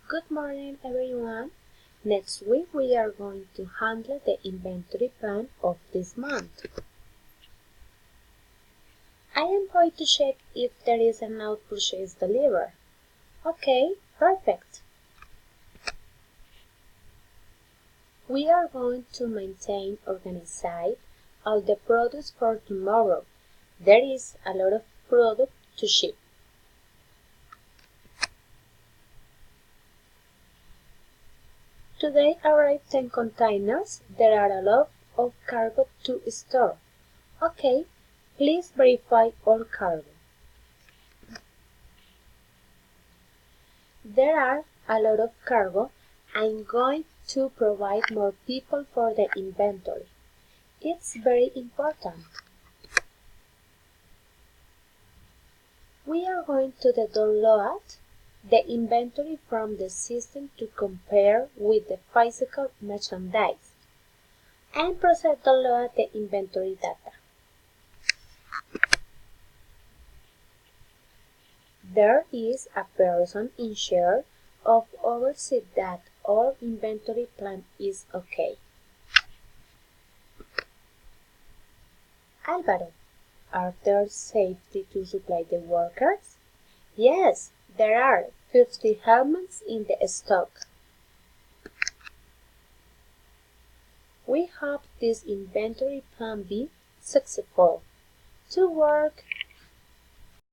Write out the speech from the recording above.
Good morning, everyone. Next week we are going to handle the inventory plan of this month. I am going to check if there is an out purchase delivered. Okay, perfect. We are going to maintain organized all the products for tomorrow. There is a lot of product to ship. Today arrived 10 containers. There are a lot of cargo to store. Okay, please verify all cargo. There are a lot of cargo. I'm going to provide more people for the inventory. It's very important. We are going to download the inventory from the system to compare with the physical merchandise and proceed to download the inventory data. There is a person in charge of oversee that all inventory plan is okay. Álvaro, are there safety to supply the workers? Yes, there are 50 helmets in the stock. We hope this inventory plan be successful. To work